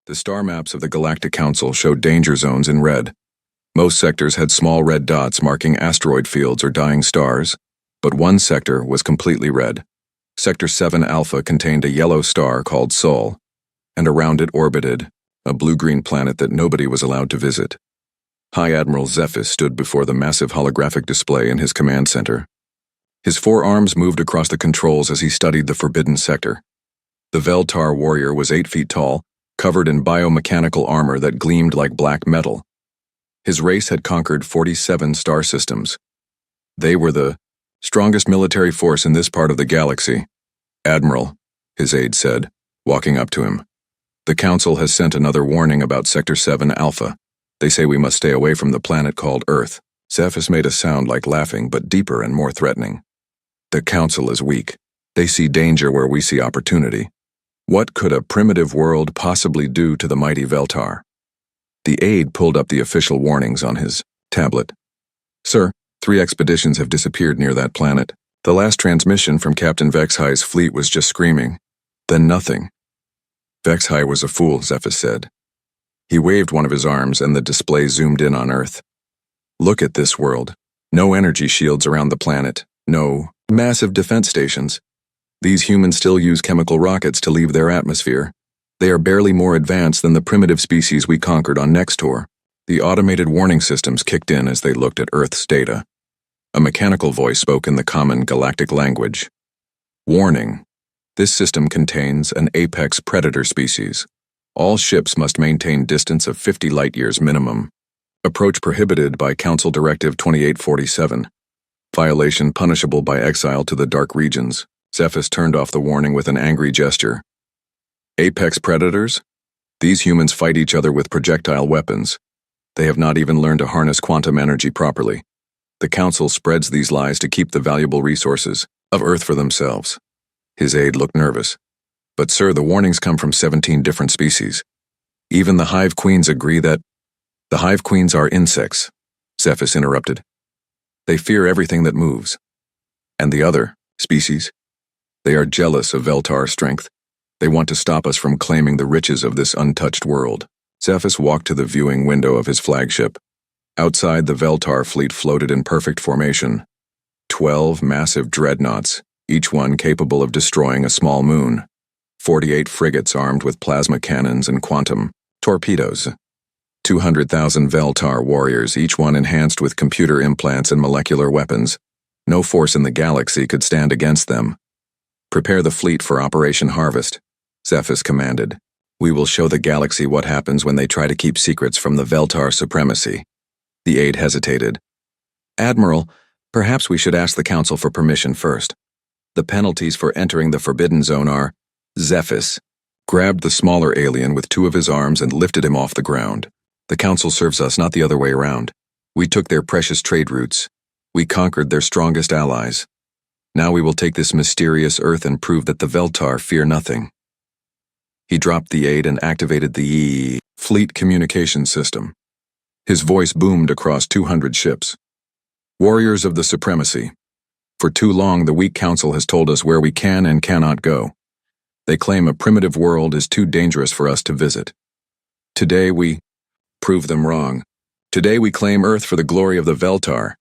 The star maps of the Galactic Council showed danger zones in red. Most sectors had small red dots marking asteroid fields or dying stars, but one sector was completely red. Sector 7 Alpha contained a yellow star called Sol, and around it orbited a blue-green planet that nobody was allowed to visit. High Admiral Zephys stood before the massive holographic display in his command center. His four arms moved across the controls as he studied the forbidden sector. The Veltar warrior was 8 feet tall, covered in biomechanical armor that gleamed like black metal. His race had conquered 47 star systems. They were the strongest military force in this part of the galaxy. "Admiral," his aide said, walking up to him. "The Council has sent another warning about Sector 7 Alpha. They say we must stay away from the planet called Earth." Zephys made a sound like laughing, but deeper and more threatening. "The Council is weak. They see danger where we see opportunity. What could a primitive world possibly do to the mighty Veltar?" The aide pulled up the official warnings on his tablet. "Sir, 3 expeditions have disappeared near that planet. The last transmission from Captain Vexhigh's fleet was just screaming. Then nothing." "Vexhigh was a fool," Zephys said. He waved one of his arms and the display zoomed in on Earth. "Look at this world. No energy shields around the planet. No massive defense stations. These humans still use chemical rockets to leave their atmosphere. They are barely more advanced than the primitive species we conquered on Nextor." The automated warning systems kicked in as they looked at Earth's data. A mechanical voice spoke in the common galactic language. "Warning. This system contains an apex predator species. All ships must maintain distance of 50 light-years minimum. Approach prohibited by Council Directive 2847. Violation punishable by exile to the dark regions." Zephys turned off the warning with an angry gesture. "Apex predators? These humans fight each other with projectile weapons. They have not even learned to harness quantum energy properly. The Council spreads these lies to keep the valuable resources of Earth for themselves." His aide looked nervous. "But sir, the warnings come from 17 different species. Even the Hive Queens agree that—" "The Hive Queens are insects," Zephys interrupted. "They fear everything that moves. And the other species? They are jealous of Veltar's strength. They want to stop us from claiming the riches of this untouched world." Zephys walked to the viewing window of his flagship. Outside, the Veltar fleet floated in perfect formation. 12 massive dreadnoughts, each one capable of destroying a small moon. 48 frigates armed with plasma cannons and quantum torpedoes. 200,000 Veltar warriors, each one enhanced with computer implants and molecular weapons. No force in the galaxy could stand against them. "Prepare the fleet for Operation Harvest," Zephys commanded. "We will show the galaxy what happens when they try to keep secrets from the Veltar supremacy." The aide hesitated. "Admiral, perhaps we should ask the Council for permission first. The penalties for entering the Forbidden Zone are—" Zephys grabbed the smaller alien with 2 of his arms and lifted him off the ground. "The Council serves us, not the other way around. We took their precious trade routes. We conquered their strongest allies. Now we will take this mysterious Earth and prove that the Veltar fear nothing." He dropped the aide and activated the fleet communication system. His voice boomed across 200 ships. "Warriors of the Supremacy. For too long, the weak Council has told us where we can and cannot go. They claim a primitive world is too dangerous for us to visit. Today we prove them wrong. Today we claim Earth for the glory of the Veltar."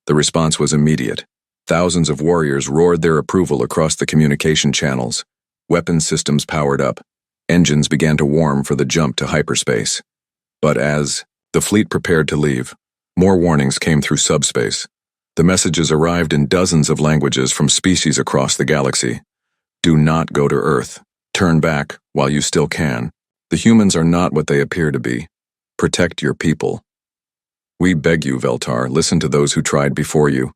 The response was immediate. Thousands of warriors roared their approval across the communication channels. Weapon systems powered up. Engines began to warm for the jump to hyperspace. But as the fleet prepared to leave, more warnings came through subspace. The messages arrived in dozens of languages from species across the galaxy. "Do not go to Earth. Turn back while you still can. The humans are not what they appear to be. Protect your people. We beg you, Veltar, listen to those who tried before you."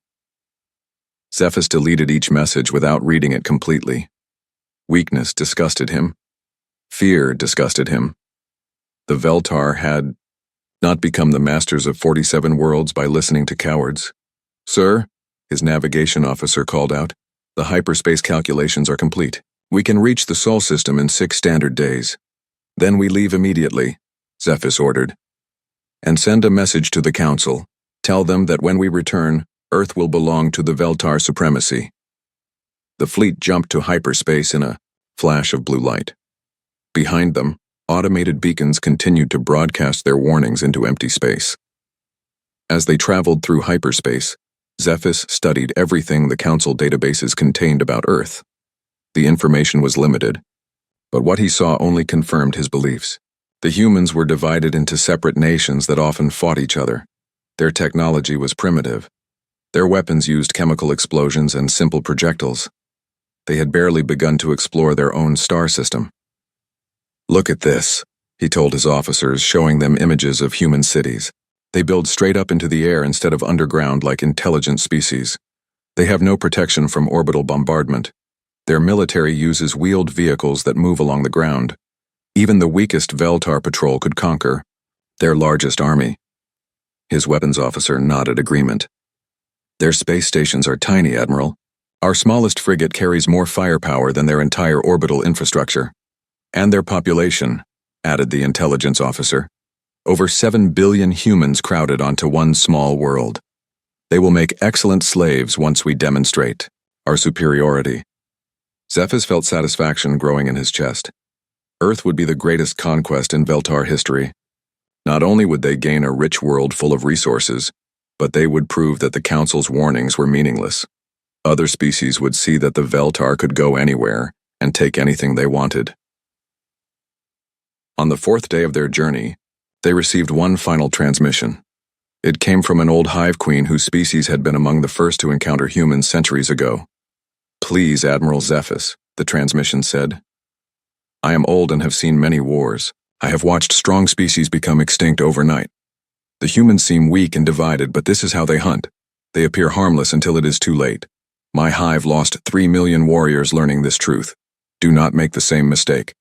Zephys deleted each message without reading it completely. Weakness disgusted him. Fear disgusted him. The Veltar had not become the masters of 47 worlds by listening to cowards. "Sir," his navigation officer called out, "the hyperspace calculations are complete. We can reach the Sol system in 6 standard days. Then we leave immediately," Zephys ordered. "And send a message to the Council. Tell them that when we return, Earth will belong to the Veltar supremacy." The fleet jumped to hyperspace in a flash of blue light. Behind them, Automated beacons continued to broadcast their warnings into empty space. As they traveled through hyperspace, Zephys studied everything the Council databases contained about Earth. The information was limited, but what he saw only confirmed his beliefs. The humans were divided into separate nations that often fought each other. Their technology was primitive. Their weapons used chemical explosions and simple projectiles. They had barely begun to explore their own star system. "Look at this," he told his officers, showing them images of human cities. "They build straight up into the air instead of underground like intelligent species. They have no protection from orbital bombardment. Their military uses wheeled vehicles that move along the ground. Even the weakest Veltar patrol could conquer their largest army." His weapons officer nodded agreement. "Their space stations are tiny, Admiral. Our smallest frigate carries more firepower than their entire orbital infrastructure. And their population," added the intelligence officer. "Over 7 billion humans crowded onto one small world. They will make excellent slaves once we demonstrate our superiority." Zephys felt satisfaction growing in his chest. Earth would be the greatest conquest in Veltar history. Not only would they gain a rich world full of resources, but they would prove that the Council's warnings were meaningless. Other species would see that the Veltar could go anywhere and take anything they wanted. On the 4th day of their journey, they received one final transmission. It came from an old hive queen whose species had been among the first to encounter humans centuries ago. "Please, Admiral Zephys," the transmission said. "I am old and have seen many wars. I have watched strong species become extinct overnight. The humans seem weak and divided, but this is how they hunt. They appear harmless until it is too late. My hive lost 3 million warriors learning this truth. Do not make the same mistake."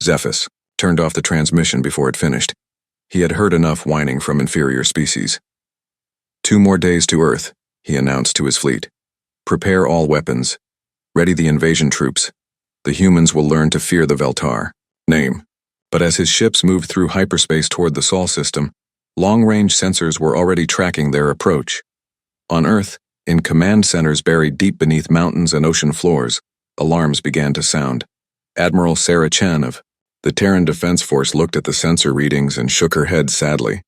Zephys turned off the transmission before it finished. He had heard enough whining from inferior species. "2 more days to Earth," he announced to his fleet. "Prepare all weapons. Ready the invasion troops. The humans will learn to fear the Veltar." Name. But as his ships moved through hyperspace toward the Sol system, long-range sensors were already tracking their approach. On Earth, in command centers buried deep beneath mountains and ocean floors, alarms began to sound. Admiral Sarah Chen of the Terran Defense Force looked at the sensor readings and shook her head sadly.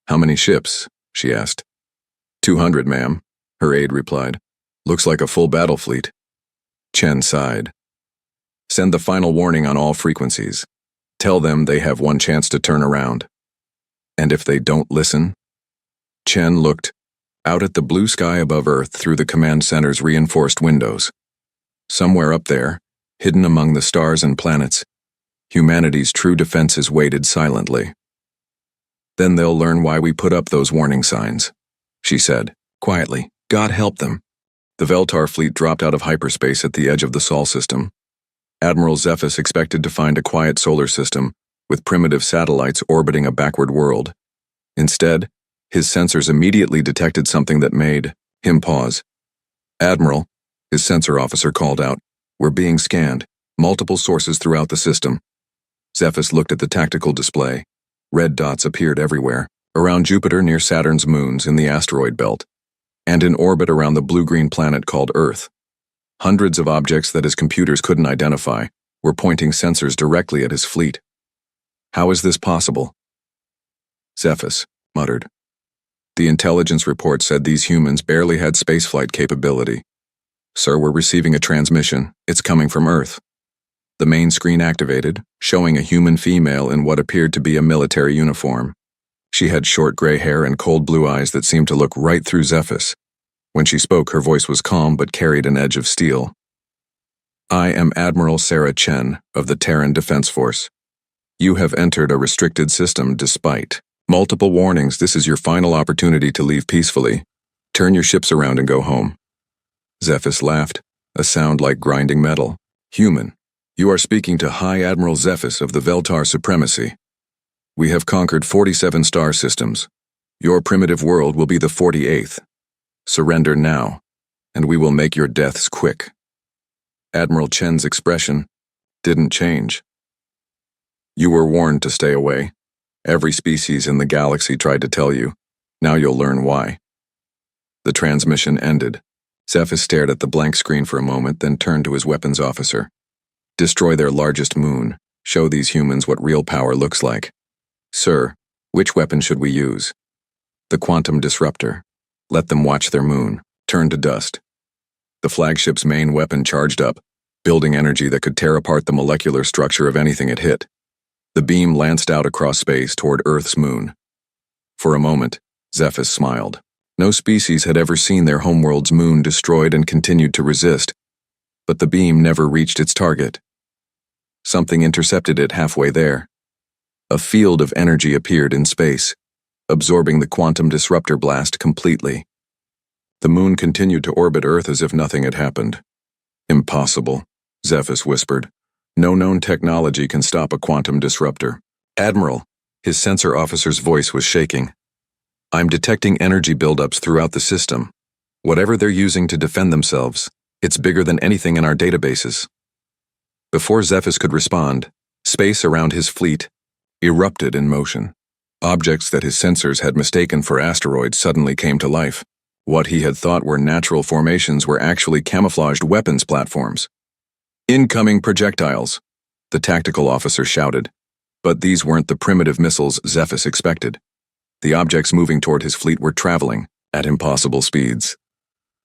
"How many ships?" she asked. 200, ma'am," her aide replied. "Looks like a full battle fleet." Chen sighed. "Send the final warning on all frequencies. Tell them they have one chance to turn around. And if they don't listen?" Chen looked out at the blue sky above Earth through the command center's reinforced windows. Somewhere up there, hidden among the stars and planets, humanity's true defenses waited silently. "Then they'll learn why we put up those warning signs," she said, quietly. "God help them." The Veltar fleet dropped out of hyperspace at the edge of the Sol system. Admiral Zephys expected to find a quiet solar system with primitive satellites orbiting a backward world. Instead, his sensors immediately detected something that made him pause. "Admiral," his sensor officer called out, "we're being scanned, multiple sources throughout the system." Zephys looked at the tactical display. Red dots appeared everywhere, around Jupiter near Saturn's moons in the asteroid belt, and in orbit around the blue-green planet called Earth. Hundreds of objects that his computers couldn't identify were pointing sensors directly at his fleet. "How is this possible?" Zephys muttered. "The intelligence report said these humans barely had spaceflight capability. Sir, we're receiving a transmission. It's coming from Earth." The main screen activated, showing a human female in what appeared to be a military uniform. She had short gray hair and cold blue eyes that seemed to look right through Zephys. When she spoke, her voice was calm but carried an edge of steel. "I am Admiral Sarah Chen of the Terran Defense Force. You have entered a restricted system despite multiple warnings. This is your final opportunity to leave peacefully. Turn your ships around and go home." Zephys laughed, a sound like grinding metal. "Human, you are speaking to High Admiral Zephys of the Veltar Supremacy. We have conquered 47 star systems. Your primitive world will be the 48th. Surrender now, and we will make your deaths quick." Admiral Chen's expression didn't change. "You were warned to stay away. Every species in the galaxy tried to tell you. Now you'll learn why." The transmission ended. Zephys stared at the blank screen for a moment, then turned to his weapons officer. "Destroy their largest moon, Show these humans what real power looks like. Sir, which weapon should we use? The quantum disruptor. Let them watch their moon turn to dust. The flagship's main weapon charged up, building energy that could tear apart the molecular structure of anything it hit. The beam lanced out across space toward Earth's moon. For a moment, Zephys smiled. No species had ever seen their homeworld's moon destroyed and continued to resist, but the beam never reached its target. Something intercepted it halfway there. A field of energy appeared in space, absorbing the quantum disruptor blast completely. The moon continued to orbit Earth as if nothing had happened. Impossible, Zephys whispered. No known technology can stop a quantum disruptor. Admiral, his sensor officer's voice was shaking. I'm detecting energy buildups throughout the system. Whatever they're using to defend themselves, it's bigger than anything in our databases. Before Zephys could respond, space around his fleet erupted in motion. Objects that his sensors had mistaken for asteroids suddenly came to life. What he had thought were natural formations were actually camouflaged weapons platforms. Incoming projectiles, the tactical officer shouted. But these weren't the primitive missiles Zephys expected. The objects moving toward his fleet were traveling at impossible speeds.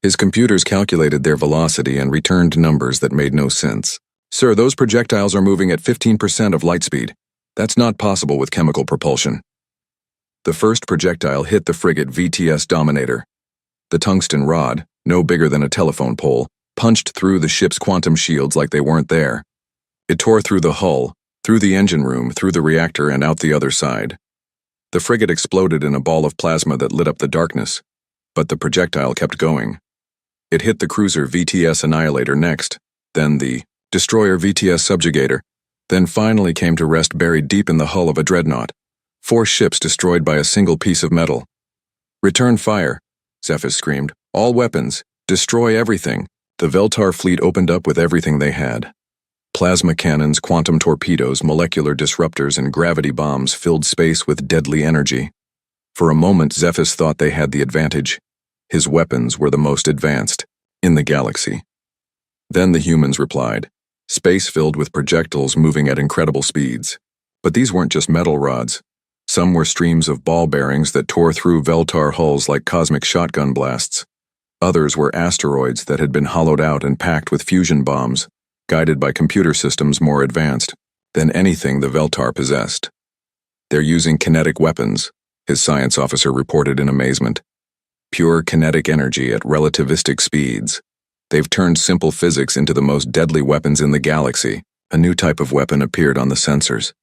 His computers calculated their velocity and returned numbers that made no sense. Sir, those projectiles are moving at 15% of light speed. That's not possible with chemical propulsion. The first projectile hit the frigate VTS Dominator. The tungsten rod, no bigger than a telephone pole, punched through the ship's quantum shields like they weren't there. It tore through the hull, through the engine room, through the reactor, and out the other side. The frigate exploded in a ball of plasma that lit up the darkness, but the projectile kept going. It hit the cruiser VTS Annihilator next, then the destroyer VTS Subjugator, then finally came to rest buried deep in the hull of a dreadnought. 4 ships destroyed by a single piece of metal. Return fire, Zephys screamed. All weapons, destroy everything. The Veltar fleet opened up with everything they had. Plasma cannons, quantum torpedoes, molecular disruptors, and gravity bombs filled space with deadly energy. For a moment, Zephys thought they had the advantage. His weapons were the most advanced in the galaxy. Then the humans replied, space filled with projectiles moving at incredible speeds. But these weren't just metal rods. Some were streams of ball bearings that tore through Veltar hulls like cosmic shotgun blasts. Others were asteroids that had been hollowed out and packed with fusion bombs, guided by computer systems more advanced than anything the Veltar possessed. They're using kinetic weapons, his science officer reported in amazement. Pure kinetic energy at relativistic speeds. They've turned simple physics into the most deadly weapons in the galaxy. A new type of weapon appeared on the sensors.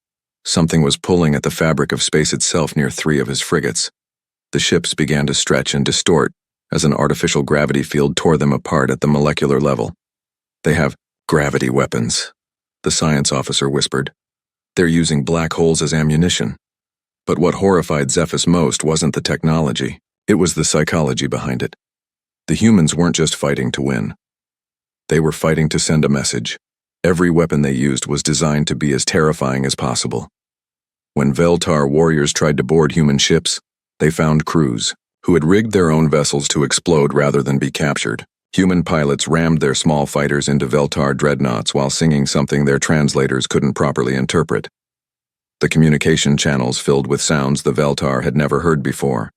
Something was pulling at the fabric of space itself near 3 of his frigates. The ships began to stretch and distort as an artificial gravity field tore them apart at the molecular level. They have gravity weapons, the science officer whispered. They're using black holes as ammunition. But what horrified Zephys most wasn't the technology, it was the psychology behind it. The humans weren't just fighting to win. They were fighting to send a message. Every weapon they used was designed to be as terrifying as possible. When Veltar warriors tried to board human ships, they found crews who had rigged their own vessels to explode rather than be captured. Human pilots rammed their small fighters into Veltar dreadnoughts while singing something their translators couldn't properly interpret. The communication channels filled with sounds the Veltar had never heard before.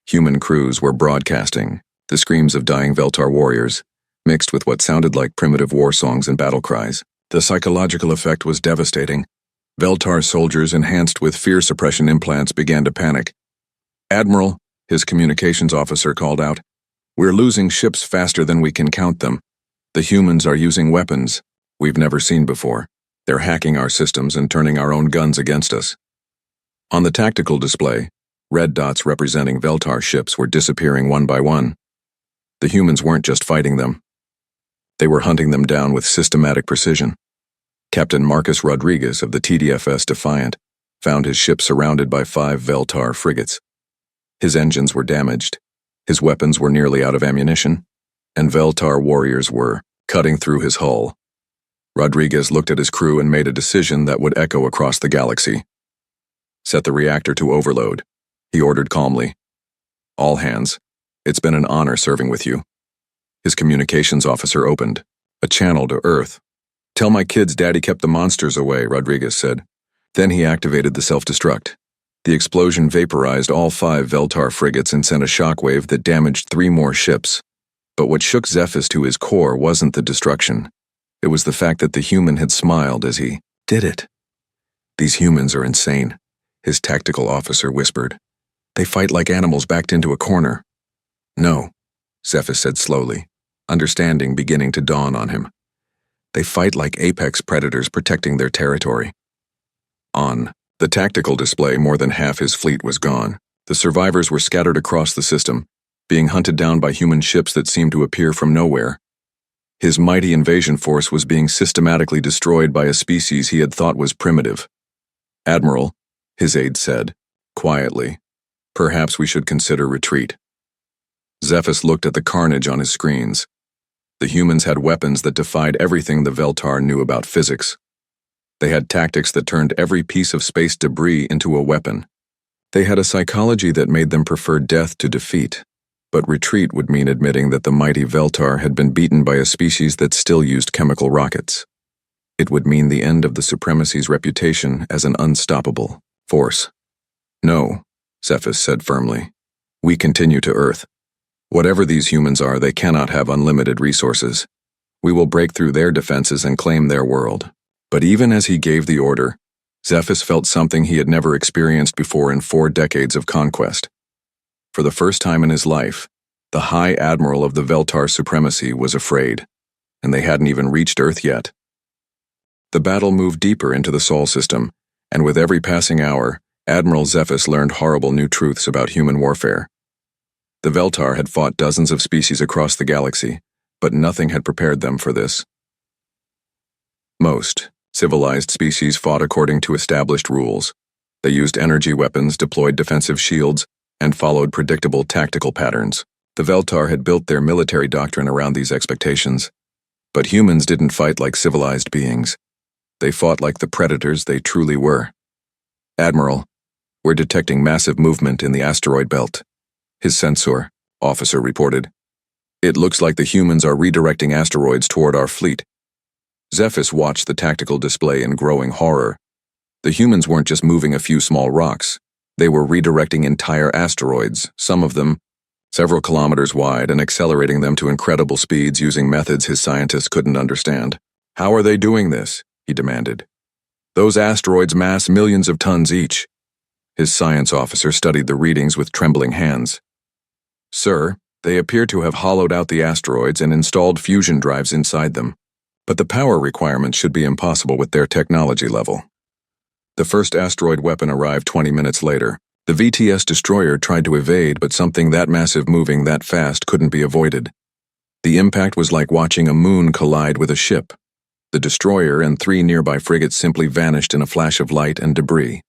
Human crews were broadcasting the screams of dying Veltar warriors, mixed with what sounded like primitive war songs and battle cries. The psychological effect was devastating. Veltar soldiers enhanced with fear suppression implants began to panic. Admiral, his communications officer called out, we're losing ships faster than we can count them. The humans are using weapons we've never seen before. They're hacking our systems and turning our own guns against us. On the tactical display, red dots representing Veltar ships were disappearing one by one. The humans weren't just fighting them. They were hunting them down with systematic precision. Captain Marcus Rodriguez of the TDFS Defiant found his ship surrounded by 5 Veltar frigates. His engines were damaged, his weapons were nearly out of ammunition, and Veltar warriors were cutting through his hull. Rodriguez looked at his crew and made a decision that would echo across the galaxy. Set the reactor to overload, he ordered calmly. All hands, it's been an honor serving with you. His communications officer opened a channel to Earth. Tell my kids Daddy kept the monsters away, Rodriguez said. Then he activated the self-destruct. The explosion vaporized all 5 Veltar frigates and sent a shockwave that damaged 3 more ships. But what shook Zephys to his core wasn't the destruction. It was the fact that the human had smiled as he did it. These humans are insane, his tactical officer whispered. They fight like animals backed into a corner. No, Zephys said slowly, understanding beginning to dawn on him. They fight like apex predators protecting their territory. On the tactical display, more than half his fleet was gone. The survivors were scattered across the system, being hunted down by human ships that seemed to appear from nowhere. His mighty invasion force was being systematically destroyed by a species he had thought was primitive. Admiral, his aide said, quietly, perhaps we should consider retreat. Zephys looked at the carnage on his screens. The humans had weapons that defied everything the Veltar knew about physics. They had tactics that turned every piece of space debris into a weapon. They had a psychology that made them prefer death to defeat, but retreat would mean admitting that the mighty Veltar had been beaten by a species that still used chemical rockets. It would mean the end of the supremacy's reputation as an unstoppable force. No, Zephys said firmly. We continue to Earth. Whatever these humans are, they cannot have unlimited resources. We will break through their defenses and claim their world. But even as he gave the order, Zephys felt something he had never experienced before in 4 decades of conquest. For the first time in his life, the High Admiral of the Veltar supremacy was afraid, and they hadn't even reached Earth yet. The battle moved deeper into the Sol system, and with every passing hour, Admiral Zephys learned horrible new truths about human warfare. The Veltar had fought dozens of species across the galaxy, but nothing had prepared them for this. Most civilized species fought according to established rules. They used energy weapons, deployed defensive shields, and followed predictable tactical patterns. The Veltar had built their military doctrine around these expectations. But humans didn't fight like civilized beings. They fought like the predators they truly were. Admiral, we're detecting massive movement in the asteroid belt. His sensor officer reported. It looks like the humans are redirecting asteroids toward our fleet. Zephys watched the tactical display in growing horror. The humans weren't just moving a few small rocks. They were redirecting entire asteroids, some of them several kilometers wide, and accelerating them to incredible speeds using methods his scientists couldn't understand. How are they doing this? He demanded. Those asteroids mass millions of tons each. His science officer studied the readings with trembling hands. Sir, they appear to have hollowed out the asteroids and installed fusion drives inside them. But the power requirements should be impossible with their technology level. The first asteroid weapon arrived 20 minutes later. The VTS destroyer tried to evade, but something that massive moving that fast couldn't be avoided. The impact was like watching a moon collide with a ship. The destroyer and 3 nearby frigates simply vanished in a flash of light and debris.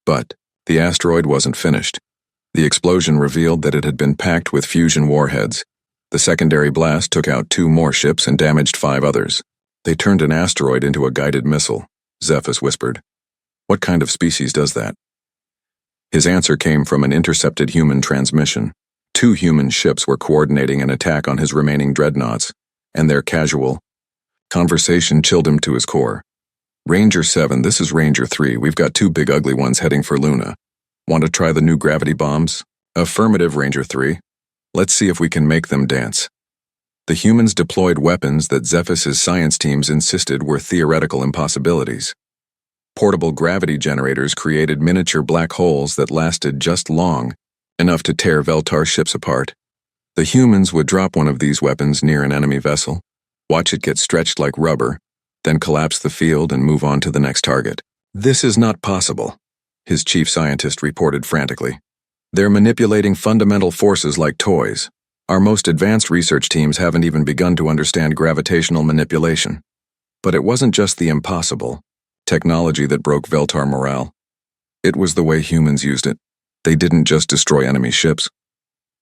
But the asteroid wasn't finished. The explosion revealed that it had been packed with fusion warheads. The secondary blast took out 2 more ships and damaged 5 others. They turned an asteroid into a guided missile, Zephys whispered. What kind of species does that? His answer came from an intercepted human transmission. 2 human ships were coordinating an attack on his remaining dreadnoughts, and their casual conversation chilled him to his core. Ranger 7, this is Ranger 3. We've got 2 big ugly ones heading for Luna. Want to try the new gravity bombs? Affirmative, Ranger 3. Let's see if we can make them dance. The humans deployed weapons that Zephys's science teams insisted were theoretical impossibilities. Portable gravity generators created miniature black holes that lasted just long enough to tear Veltar ships apart. The humans would drop one of these weapons near an enemy vessel, watch it get stretched like rubber, then collapse the field and move on to the next target. This is not possible, his chief scientist reported frantically. They're manipulating fundamental forces like toys. Our most advanced research teams haven't even begun to understand gravitational manipulation. But it wasn't just the impossible technology that broke Veltar morale. It was the way humans used it. They didn't just destroy enemy ships.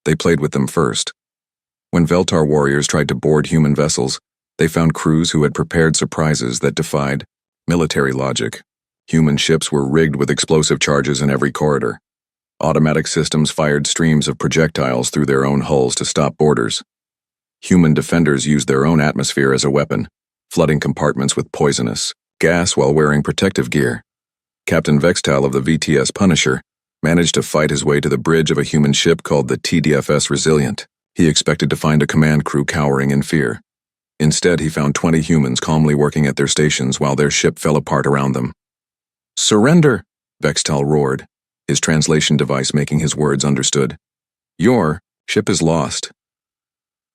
They played with them first. When Veltar warriors tried to board human vessels, they found crews who had prepared surprises that defied military logic. Human ships were rigged with explosive charges in every corridor. Automatic systems fired streams of projectiles through their own hulls to stop boarders. Human defenders used their own atmosphere as a weapon. flooding compartments with poisonous gas while wearing protective gear. Captain Vextal of the VTS Punisher managed to fight his way to the bridge of a human ship called the TDFS Resilient. He expected to find a command crew cowering in fear. Instead, he found 20 humans calmly working at their stations while their ship fell apart around them. "Surrender!" Vextal roared, his translation device making his words understood. "Your ship is lost."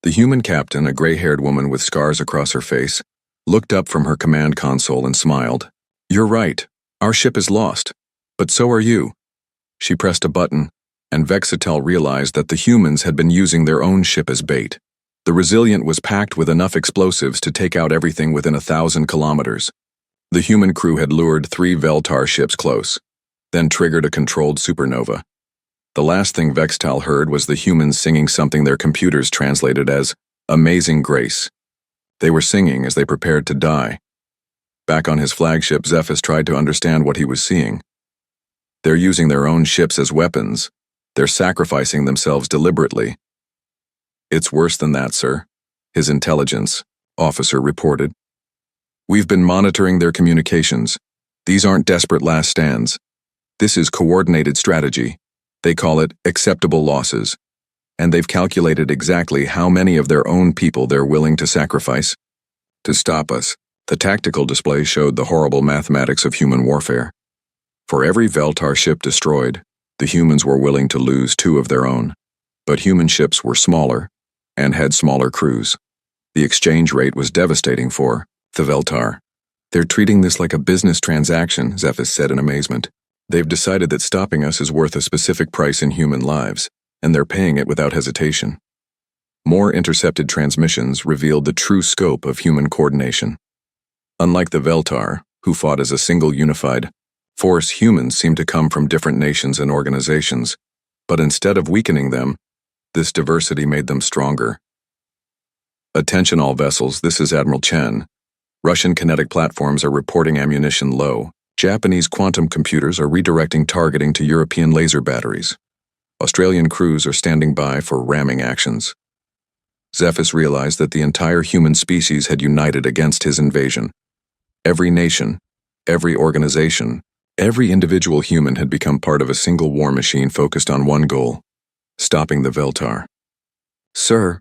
The human captain, a gray-haired woman with scars across her face, looked up from her command console and smiled. "You're right. Our ship is lost. But so are you." She pressed a button, and Vextal realized that the humans had been using their own ship as bait. The Resilient was packed with enough explosives to take out everything within 1,000 kilometers. The human crew had lured 3 Veltar ships close, then triggered a controlled supernova. The last thing Vextal heard was the humans singing something their computers translated as "Amazing Grace." They were singing as they prepared to die. Back on his flagship, Zephys tried to understand what he was seeing. They're using their own ships as weapons. They're sacrificing themselves deliberately. "It's worse than that, sir," his intelligence officer reported. "We've been monitoring their communications. These aren't desperate last stands. This is coordinated strategy. They call it acceptable losses. And they've calculated exactly how many of their own people they're willing to sacrifice to stop us." The tactical display showed the horrible mathematics of human warfare. For every Veltar ship destroyed, the humans were willing to lose 2 of their own. But human ships were smaller and had smaller crews. The exchange rate was devastating for the Veltar. "They're treating this like a business transaction," Zephys said in amazement. "They've decided that stopping us is worth a specific price in human lives, and they're paying it without hesitation." More intercepted transmissions revealed the true scope of human coordination. Unlike the Veltar, who fought as a single unified force, humans seemed to come from different nations and organizations, but instead of weakening them, this diversity made them stronger. "Attention all vessels, this is Admiral Chen. Russian kinetic platforms are reporting ammunition low. Japanese quantum computers are redirecting targeting to European laser batteries. Australian crews are standing by for ramming actions." Zephys realized that the entire human species had united against his invasion. Every nation, every organization, every individual human had become part of a single war machine focused on one goal: stopping the Veltar. "Sir,"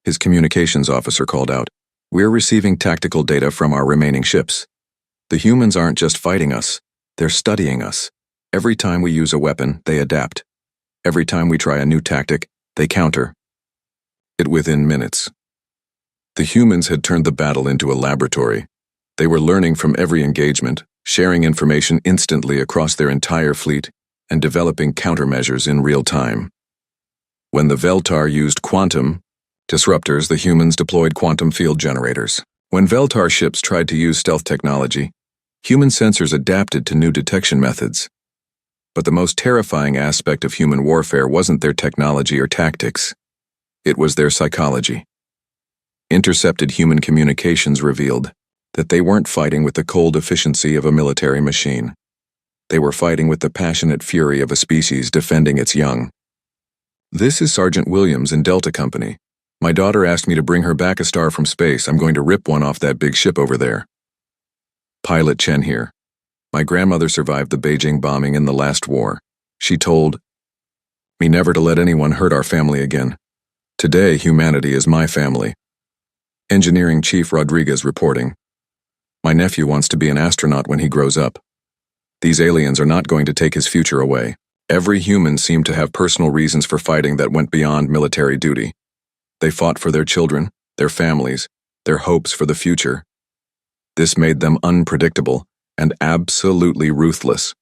his communications officer called out, "we're receiving tactical data from our remaining ships. The humans aren't just fighting us, they're studying us. Every time we use a weapon, they adapt. Every time we try a new tactic, they counter it within minutes." The humans had turned the battle into a laboratory. They were learning from every engagement, sharing information instantly across their entire fleet, and developing countermeasures in real time. When the Veltar used quantum disruptors, the humans deployed quantum field generators. When Veltar ships tried to use stealth technology, human sensors adapted to new detection methods. But the most terrifying aspect of human warfare wasn't their technology or tactics. It was their psychology. Intercepted human communications revealed that they weren't fighting with the cold efficiency of a military machine. They were fighting with the passionate fury of a species defending its young. "This is Sergeant Williams in Delta Company. My daughter asked me to bring her back a star from space. I'm going to rip one off that big ship over there." "Pilot Chen here. My grandmother survived the Beijing bombing in the last war. She told me never to let anyone hurt our family again. Today, humanity is my family." Engineering Chief Rodriguez reporting. "My nephew wants to be an astronaut when he grows up. These aliens are not going to take his future away." Every human seemed to have personal reasons for fighting that went beyond military duty. They fought for their children, their families, their hopes for the future. This made them unpredictable and absolutely ruthless.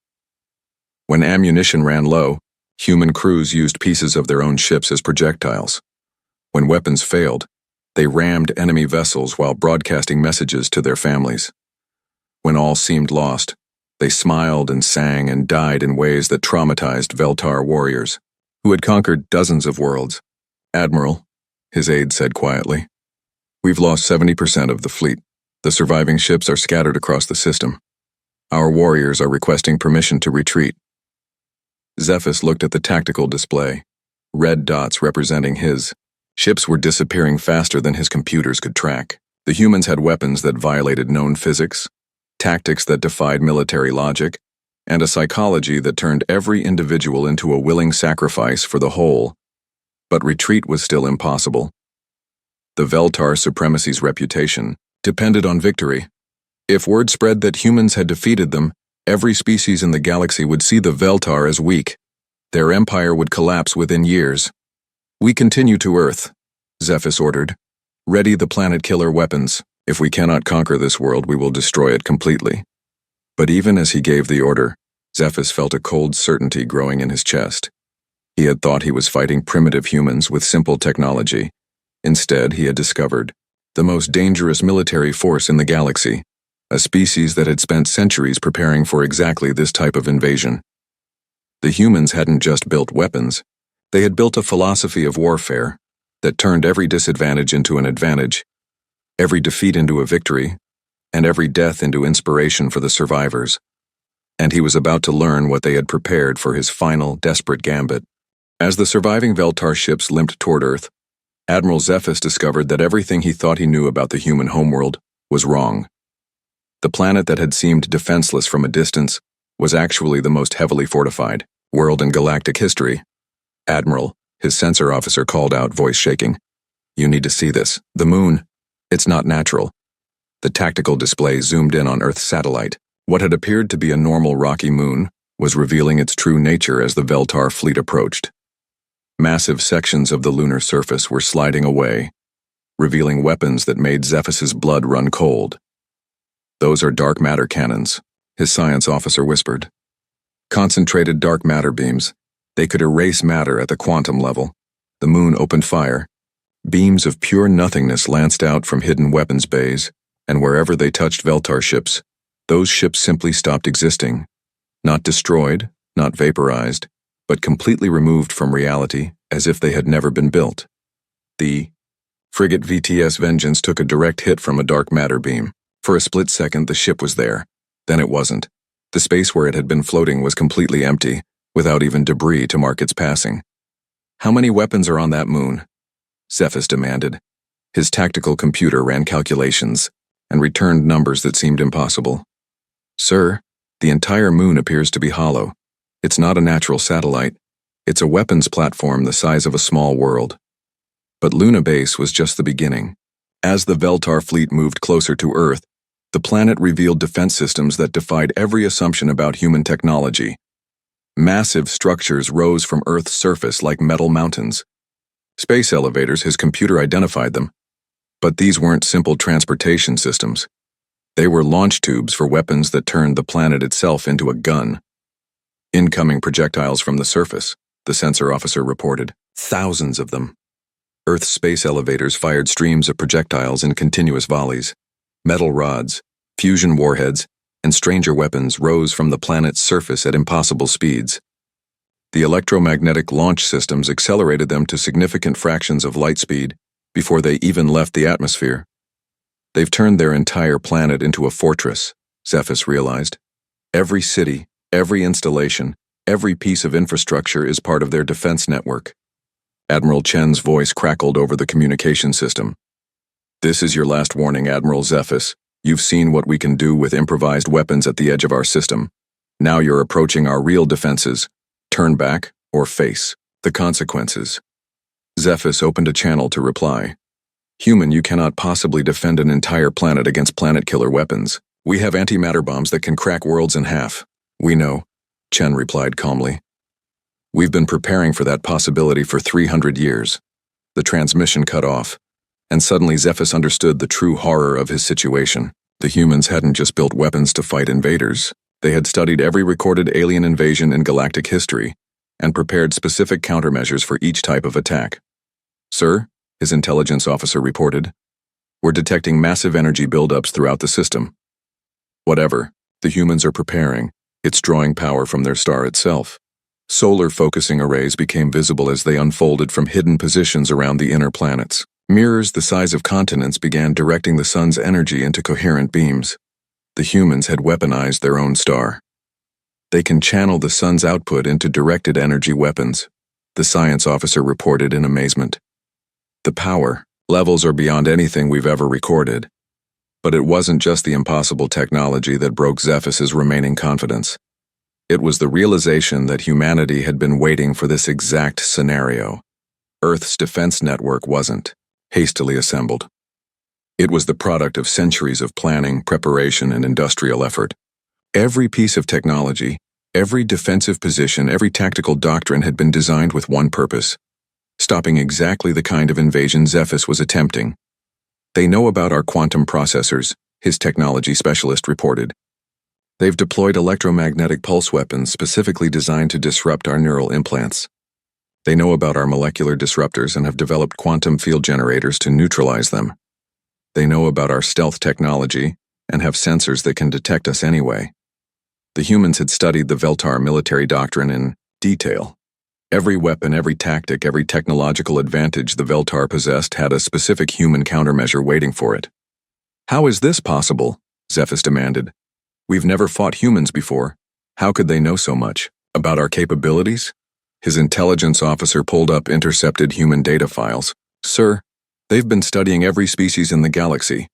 When ammunition ran low, human crews used pieces of their own ships as projectiles. When weapons failed, they rammed enemy vessels while broadcasting messages to their families. When all seemed lost, they smiled and sang and died in ways that traumatized Veltar warriors, who had conquered dozens of worlds. "Admiral," his aide said quietly, "we've lost 70% of the fleet. The surviving ships are scattered across the system. Our warriors are requesting permission to retreat." Zephys looked at the tactical display, red dots representing his ships were disappearing faster than his computers could track. The humans had weapons that violated known physics, tactics that defied military logic, and a psychology that turned every individual into a willing sacrifice for the whole. But retreat was still impossible. The Veltar supremacy's reputation depended on victory. If word spread that humans had defeated them, every species in the galaxy would see the Veltar as weak. Their empire would collapse within years. "We continue to Earth," Zephys ordered. "Ready the planet-killer weapons. If we cannot conquer this world, we will destroy it completely." But even as he gave the order, Zephys felt a cold certainty growing in his chest. He had thought he was fighting primitive humans with simple technology. Instead, he had discovered the most dangerous military force in the galaxy, a species that had spent centuries preparing for exactly this type of invasion. The humans hadn't just built weapons, they had built a philosophy of warfare that turned every disadvantage into an advantage, every defeat into a victory, and every death into inspiration for the survivors. And he was about to learn what they had prepared for his final, desperate gambit. As the surviving Veltar ships limped toward Earth, Admiral Zephys discovered that everything he thought he knew about the human homeworld was wrong. The planet that had seemed defenseless from a distance was actually the most heavily fortified world in galactic history. "Admiral," his sensor officer called out, voice shaking. "You need to see this. The moon. It's not natural." The tactical display zoomed in on Earth's satellite. What had appeared to be a normal rocky moon was revealing its true nature as the Veltar fleet approached. Massive sections of the lunar surface were sliding away, revealing weapons that made Zephys's blood run cold. "Those are dark matter cannons," his science officer whispered. "Concentrated dark matter beams. They could erase matter at the quantum level." The moon opened fire. Beams of pure nothingness lanced out from hidden weapons bays, and wherever they touched Veltar ships, those ships simply stopped existing. Not destroyed, not vaporized, but completely removed from reality as if they had never been built. The frigate VTS Vengeance took a direct hit from a dark matter beam. For a split second, the ship was there. Then it wasn't. The space where it had been floating was completely empty, without even debris to mark its passing. "How many weapons are on that moon?" Zephys demanded. His tactical computer ran calculations and returned numbers that seemed impossible. "Sir, the entire moon appears to be hollow. It's not a natural satellite. It's a weapons platform the size of a small world." But Luna Base was just the beginning. As the Veltar fleet moved closer to Earth, the planet revealed defense systems that defied every assumption about human technology. Massive structures rose from Earth's surface like metal mountains. Space elevators, his computer identified them. But these weren't simple transportation systems. They were launch tubes for weapons that turned the planet itself into a gun. "Incoming projectiles from the surface," the sensor officer reported. Thousands of them. Earth's space elevators fired streams of projectiles in continuous volleys. Metal rods, fusion warheads, and stranger weapons rose from the planet's surface at impossible speeds. The electromagnetic launch systems accelerated them to significant fractions of light speed before they even left the atmosphere. "They've turned their entire planet into a fortress," Zephys realized. "Every city, every installation, every piece of infrastructure is part of their defense network." Admiral Chen's voice crackled over the communication system. "This is your last warning, Admiral Zephys. You've seen what we can do with improvised weapons at the edge of our system. Now you're approaching our real defenses. Turn back or face the consequences." Zephys opened a channel to reply. "Human, you cannot possibly defend an entire planet against planet-killer weapons. We have antimatter bombs that can crack worlds in half." "We know," Chen replied calmly. "We've been preparing for that possibility for 300 years. The transmission cut off, and suddenly Zephys understood the true horror of his situation. The humans hadn't just built weapons to fight invaders. They had studied every recorded alien invasion in galactic history and prepared specific countermeasures for each type of attack. "Sir," his intelligence officer reported, "we're detecting massive energy buildups throughout the system." "Whatever the humans are preparing, it's drawing power from their star itself." Solar focusing arrays became visible as they unfolded from hidden positions around the inner planets. Mirrors the size of continents began directing the sun's energy into coherent beams. The humans had weaponized their own star. "They can channel the sun's output into directed energy weapons," the science officer reported in amazement. "The power levels are beyond anything we've ever recorded." But it wasn't just the impossible technology that broke Zephas's remaining confidence. It was the realization that humanity had been waiting for this exact scenario. Earth's defense network wasn't hastily assembled. It was the product of centuries of planning, preparation, and industrial effort. Every piece of technology, every defensive position, every tactical doctrine had been designed with one purpose: stopping exactly the kind of invasion Zephas was attempting. "They know about our quantum processors," his technology specialist reported. "They've deployed electromagnetic pulse weapons specifically designed to disrupt our neural implants. They know about our molecular disruptors and have developed quantum field generators to neutralize them. They know about our stealth technology and have sensors that can detect us anyway." The humans had studied the Veltar military doctrine in detail. Every weapon, every tactic, every technological advantage the Veltar possessed had a specific human countermeasure waiting for it. "How is this possible?" Zephas demanded. "We've never fought humans before. How could they know so much about our capabilities?" His intelligence officer pulled up intercepted human data files. "Sir, they've been studying every species in the galaxy.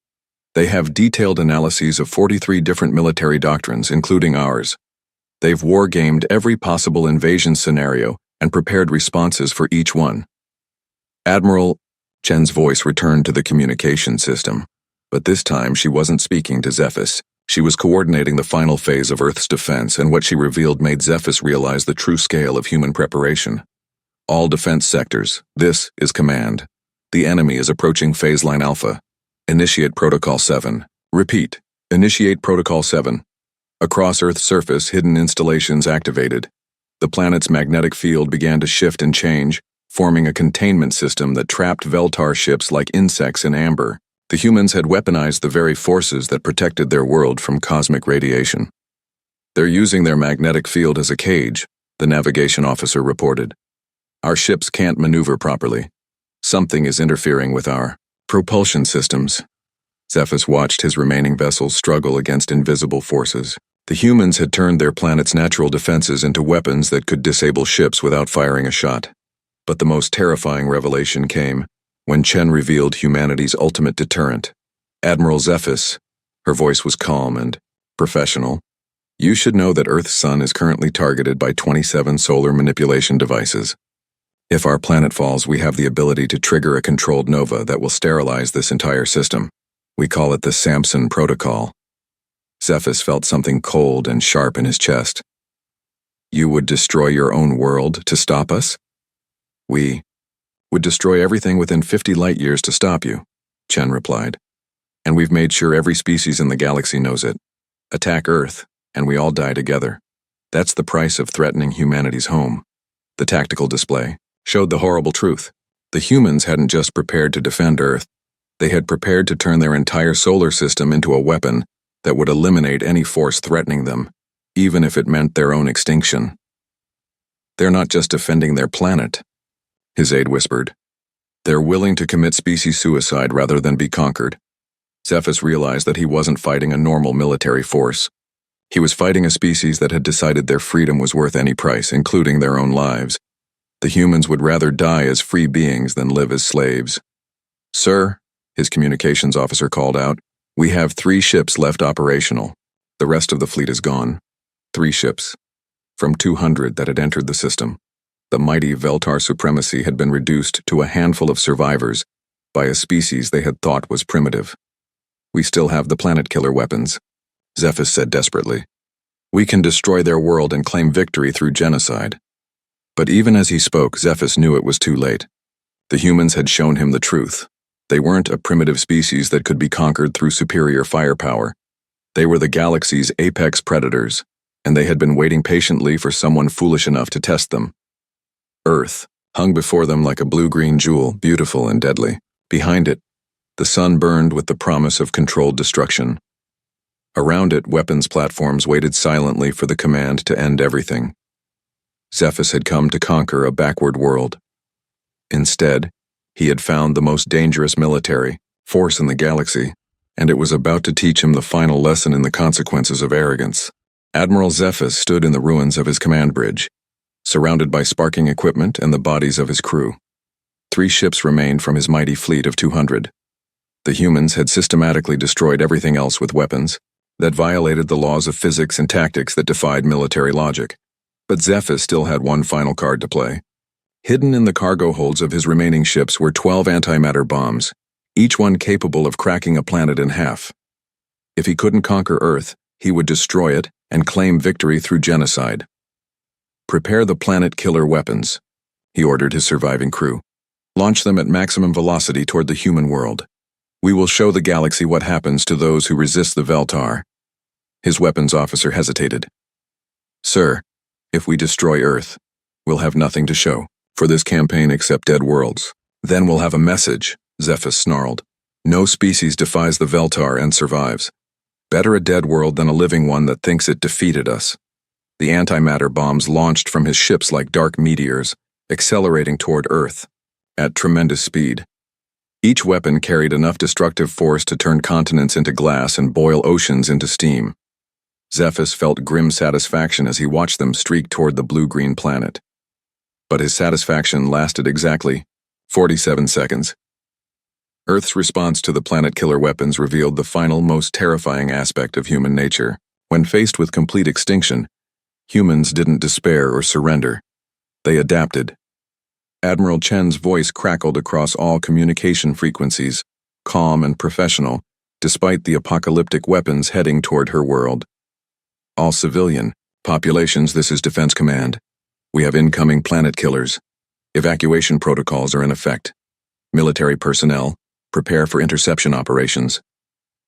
They have detailed analyses of 43 different military doctrines, including ours. They've war-gamed every possible invasion scenario and prepared responses for each one." "Admiral," Chen's voice returned to the communication system, but this time she wasn't speaking to Zephas. She was coordinating the final phase of Earth's defense, and what she revealed made Zephas realize the true scale of human preparation. "All defense sectors, this is command. The enemy is approaching phase line Alpha. Initiate Protocol 7. Repeat, initiate Protocol 7. Across Earth's surface, hidden installations activated. The planet's magnetic field began to shift and change, forming a containment system that trapped Veltar ships like insects in amber. The humans had weaponized the very forces that protected their world from cosmic radiation. "They're using their magnetic field as a cage," the navigation officer reported. "Our ships can't maneuver properly. Something is interfering with our propulsion systems." Zephas watched his remaining vessels struggle against invisible forces. The humans had turned their planet's natural defenses into weapons that could disable ships without firing a shot. But the most terrifying revelation came when Chen revealed humanity's ultimate deterrent. "Admiral Zephas," her voice was calm and professional, "you should know that Earth's sun is currently targeted by 27 solar manipulation devices. If our planet falls, we have the ability to trigger a controlled nova that will sterilize this entire system. We call it the Samson Protocol." Zephas felt something cold and sharp in his chest. "You would destroy your own world to stop us?" "We would destroy everything within 50 light-years to stop you," Chen replied. "And we've made sure every species in the galaxy knows it. Attack Earth, and we all die together. That's the price of threatening humanity's home." The tactical display showed the horrible truth. The humans hadn't just prepared to defend Earth. They had prepared to turn their entire solar system into a weapon that would eliminate any force threatening them, even if it meant their own extinction. "They're not just defending their planet," his aide whispered. "They're willing to commit species suicide rather than be conquered." Zephas realized that he wasn't fighting a normal military force. He was fighting a species that had decided their freedom was worth any price, including their own lives. The humans would rather die as free beings than live as slaves. "Sir," his communications officer called out, "we have 3 ships left operational. The rest of the fleet is gone." 3 ships. From 200 that had entered the system. The mighty Veltar supremacy had been reduced to a handful of survivors by a species they had thought was primitive. "We still have the planet killer weapons," Zephas said desperately. "We can destroy their world and claim victory through genocide." But even as he spoke, Zephas knew it was too late. The humans had shown him the truth. They weren't a primitive species that could be conquered through superior firepower. They were the galaxy's apex predators, and they had been waiting patiently for someone foolish enough to test them. Earth hung before them like a blue-green jewel, beautiful and deadly. Behind it, the sun burned with the promise of controlled destruction. Around it, weapons platforms waited silently for the command to end everything. Zephas had come to conquer a backward world. Instead, he had found the most dangerous military force in the galaxy, and it was about to teach him the final lesson in the consequences of arrogance. Admiral Zephas stood in the ruins of his command bridge, surrounded by sparking equipment and the bodies of his crew. 3 ships remained from his mighty fleet of 200. The humans had systematically destroyed everything else with weapons that violated the laws of physics and tactics that defied military logic. But Zephyrus still had one final card to play. Hidden in the cargo holds of his remaining ships were 12 antimatter bombs, each one capable of cracking a planet in half. If he couldn't conquer Earth, he would destroy it and claim victory through genocide. "Prepare the planet-killer weapons," he ordered his surviving crew. "Launch them at maximum velocity toward the human world. We will show the galaxy what happens to those who resist the Veltar." His weapons officer hesitated. "Sir, if we destroy Earth, we'll have nothing to show for this campaign except dead worlds. Then we'll have a message," Zephyrus snarled. "No species defies the Veltar and survives. Better a dead world than a living one that thinks it defeated us." The antimatter bombs launched from his ships like dark meteors, accelerating toward Earth at tremendous speed. Each weapon carried enough destructive force to turn continents into glass and boil oceans into steam. Zephyrus felt grim satisfaction as he watched them streak toward the blue-green planet. But his satisfaction lasted exactly 47 seconds. Earth's response to the planet-killer weapons revealed the final, most terrifying aspect of human nature. When faced with complete extinction, humans didn't despair or surrender. They adapted. Admiral Chen's voice crackled across all communication frequencies, calm and professional, despite the apocalyptic weapons heading toward her world. "All civilian populations, this is Defense Command. We have incoming planet killers. Evacuation protocols are in effect. Military personnel, prepare for interception operations."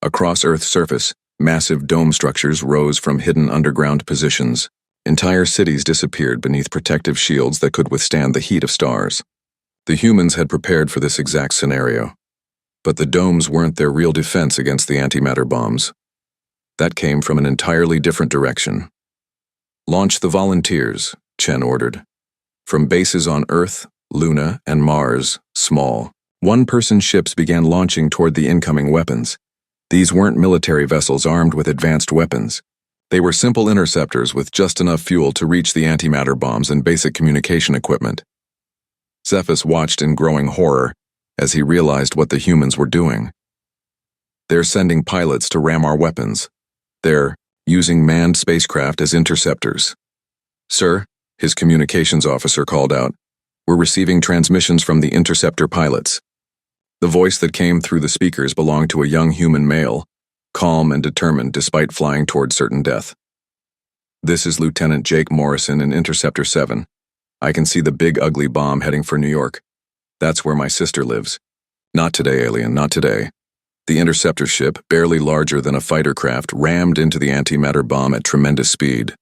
Across Earth's surface, massive dome structures rose from hidden underground positions. Entire cities disappeared beneath protective shields that could withstand the heat of stars. The humans had prepared for this exact scenario. But the domes weren't their real defense against the antimatter bombs. That came from an entirely different direction. "Launch the volunteers," Chen ordered. From bases on Earth, Luna, and Mars, small, one-person ships began launching toward the incoming weapons. These weren't military vessels armed with advanced weapons. They were simple interceptors with just enough fuel to reach the antimatter bombs and basic communication equipment. Zephyrus watched in growing horror as he realized what the humans were doing. "They're sending pilots to ram our weapons. They're using manned spacecraft as interceptors." "Sir," his communications officer called out, "we're receiving transmissions from the interceptor pilots." The voice that came through the speakers belonged to a young human male, calm and determined despite flying toward certain death. "This is Lieutenant Jake Morrison in Interceptor 7. I can see the big ugly bomb heading for New York. That's where my sister lives." "Not today, alien, not today." The interceptor ship, barely larger than a fighter craft, rammed into the antimatter bomb at tremendous speed.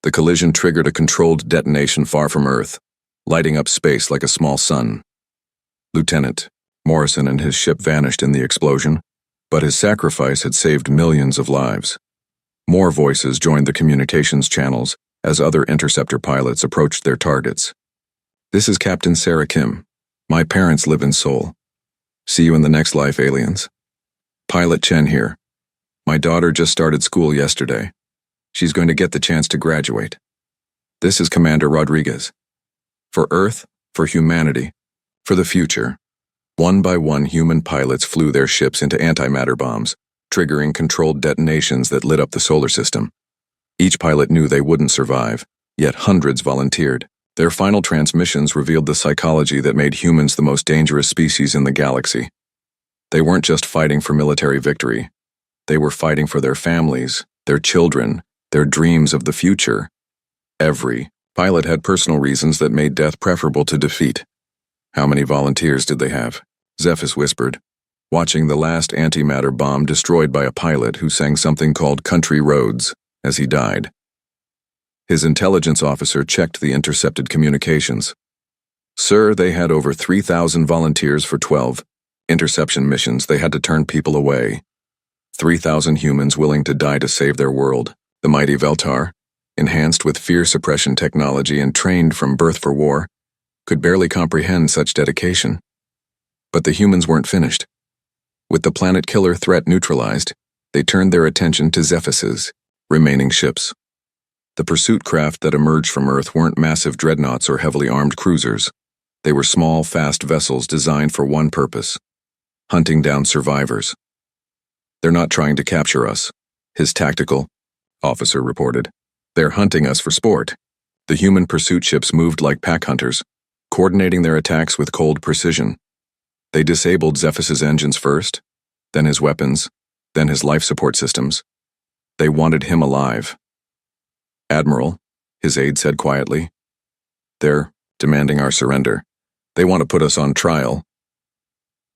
The collision triggered a controlled detonation far from Earth, lighting up space like a small sun. Lieutenant Morrison and his ship vanished in the explosion, but his sacrifice had saved millions of lives. More voices joined the communications channels as other interceptor pilots approached their targets. "This is Captain Sarah Kim. My parents live in Seoul. See you in the next life, aliens. Pilot Chen here. My daughter just started school yesterday. She's going to get the chance to graduate. This is Commander Rodriguez. For Earth, for humanity, for the future." One by one, human pilots flew their ships into antimatter bombs, triggering controlled detonations that lit up the solar system. Each pilot knew they wouldn't survive, yet hundreds volunteered. Their final transmissions revealed the psychology that made humans the most dangerous species in the galaxy. They weren't just fighting for military victory. They were fighting for their families, their children, their dreams of the future. Every pilot had personal reasons that made death preferable to defeat. "How many volunteers did they have?" Zephyrus whispered, watching the last antimatter bomb destroyed by a pilot who sang something called Country Roads as he died. His intelligence officer checked the intercepted communications. "Sir, they had over 3,000 volunteers for 12 interception missions. They had to turn people away. 3,000 humans willing to die to save their world. The mighty Veltar, enhanced with fear suppression technology and trained from birth for war, could barely comprehend such dedication. But the humans weren't finished. With the planet-killer threat neutralized, they turned their attention to Zephyrus's remaining ships. The pursuit craft that emerged from Earth weren't massive dreadnoughts or heavily armed cruisers. They were small, fast vessels designed for one purpose: hunting down survivors. They're not trying to capture us, his tactical officer reported. They're hunting us for sport. The human pursuit ships moved like pack hunters, coordinating their attacks with cold precision. They disabled Zephyr's engines first, then his weapons, then his life support systems. They wanted him alive. Admiral, his aide said quietly. They're demanding our surrender. They want to put us on trial.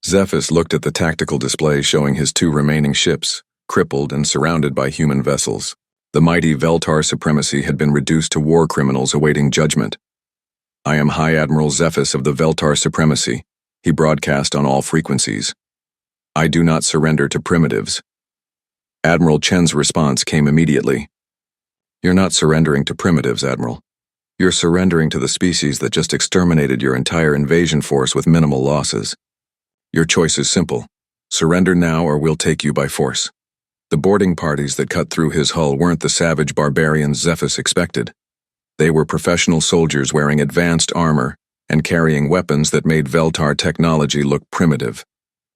Zephys looked at the tactical display showing his 2 remaining ships, crippled and surrounded by human vessels. The mighty Veltar supremacy had been reduced to war criminals awaiting judgment. I am High Admiral Zephys of the Veltar supremacy, he broadcast on all frequencies. I do not surrender to primitives. Admiral Chen's response came immediately. You're not surrendering to primitives, Admiral. You're surrendering to the species that just exterminated your entire invasion force with minimal losses. Your choice is simple. Surrender now or we'll take you by force. The boarding parties that cut through his hull weren't the savage barbarians Zephys expected. They were professional soldiers wearing advanced armor and carrying weapons that made Veltar technology look primitive.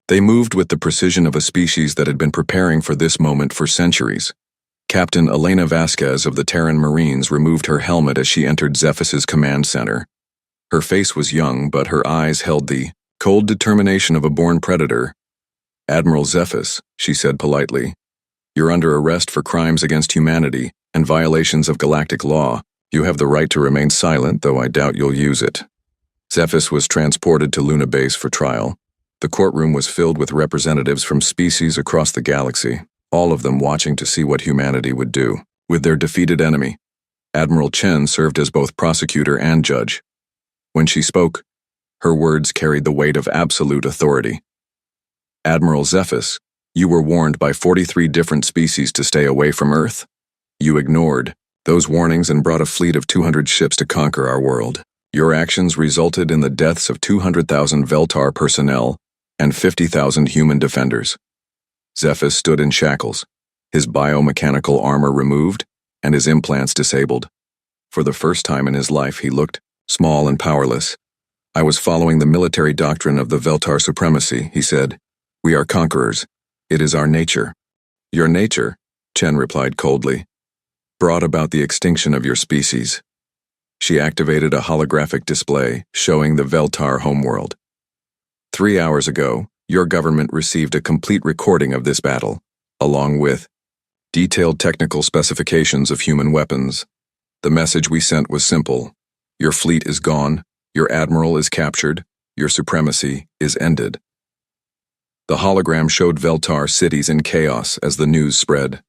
They moved with the precision of a species that had been preparing for this moment for centuries. Captain Elena Vasquez of the Terran Marines removed her helmet as she entered Zephys's command center. Her face was young, but her eyes held the cold determination of a born predator. Admiral Zephys, she said politely, you're under arrest for crimes against humanity and violations of galactic law. You have the right to remain silent, though I doubt you'll use it. Zephys was transported to Luna Base for trial. The courtroom was filled with representatives from species across the galaxy, all of them watching to see what humanity would do with their defeated enemy. Admiral Chen served as both prosecutor and judge. When she spoke, her words carried the weight of absolute authority. Admiral Zephys, you were warned by 43 different species to stay away from Earth. You ignored those warnings and brought a fleet of 200 ships to conquer our world. Your actions resulted in the deaths of 200,000 Veltar personnel and 50,000 human defenders. Zephys stood in shackles, his biomechanical armor removed and his implants disabled. For the first time in his life, he looked small and powerless. I was following the military doctrine of the Veltar supremacy, he said. We are conquerors. It is our nature. Your nature, Chen replied coldly, brought about the extinction of your species. She activated a holographic display showing the Veltar homeworld. 3 hours ago, your government received a complete recording of this battle, along with detailed technical specifications of human weapons. The message we sent was simple. Your fleet is gone, your admiral is captured, your supremacy is ended. The hologram showed Veltar cities in chaos as the news spread.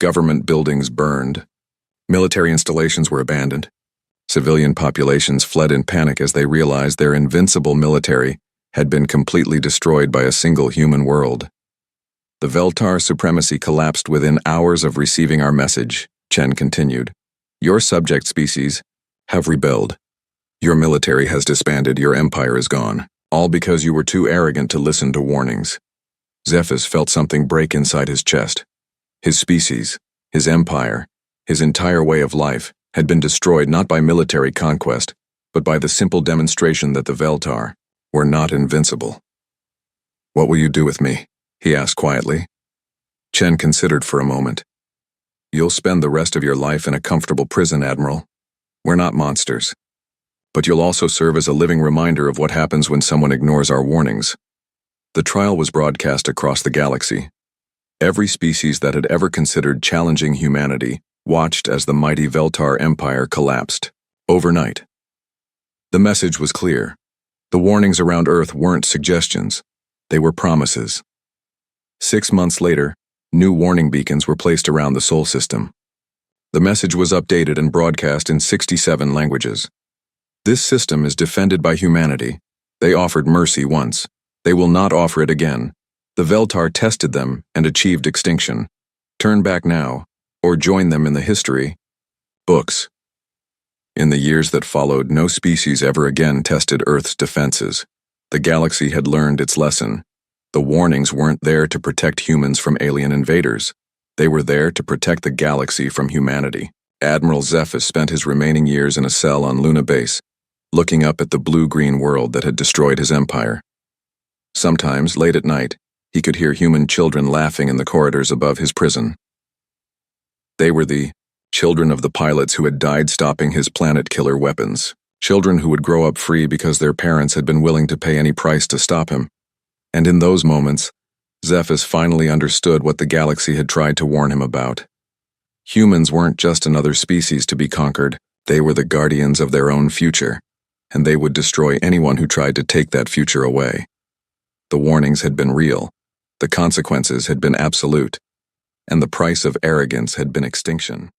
Government buildings burned. Military installations were abandoned. Civilian populations fled in panic as they realized their invincible military had been completely destroyed by a single human world. The Veltar supremacy collapsed within hours of receiving our message, Chen continued. Your subject species have rebelled. Your military has disbanded, your empire is gone, all because you were too arrogant to listen to warnings. Zephys felt something break inside his chest. His species, his empire, his entire way of life had been destroyed not by military conquest, but by the simple demonstration that the Veltar were not invincible. What will you do with me? He asked quietly. Chen considered for a moment. You'll spend the rest of your life in a comfortable prison, Admiral. We're not monsters. But you'll also serve as a living reminder of what happens when someone ignores our warnings. The trial was broadcast across the galaxy. Every species that had ever considered challenging humanity watched as the mighty Veltar Empire collapsed, overnight. The message was clear. The warnings around Earth weren't suggestions. They were promises. 6 months later, new warning beacons were placed around the Sol system. The message was updated and broadcast in 67 languages. This system is defended by humanity. They offered mercy once. They will not offer it again. The Veltar tested them and achieved extinction. Turn back now, or join them in the history books. In the years that followed, no species ever again tested Earth's defenses. The galaxy had learned its lesson. The warnings weren't there to protect humans from alien invaders. They were there to protect the galaxy from humanity. Admiral Zephys spent his remaining years in a cell on Luna Base, looking up at the blue-green world that had destroyed his empire. Sometimes, late at night, he could hear human children laughing in the corridors above his prison. They were the children of the pilots who had died stopping his planet-killer weapons. Children who would grow up free because their parents had been willing to pay any price to stop him. And in those moments, Zephas finally understood what the galaxy had tried to warn him about. Humans weren't just another species to be conquered, they were the guardians of their own future, and they would destroy anyone who tried to take that future away. The warnings had been real, the consequences had been absolute, and the price of arrogance had been extinction.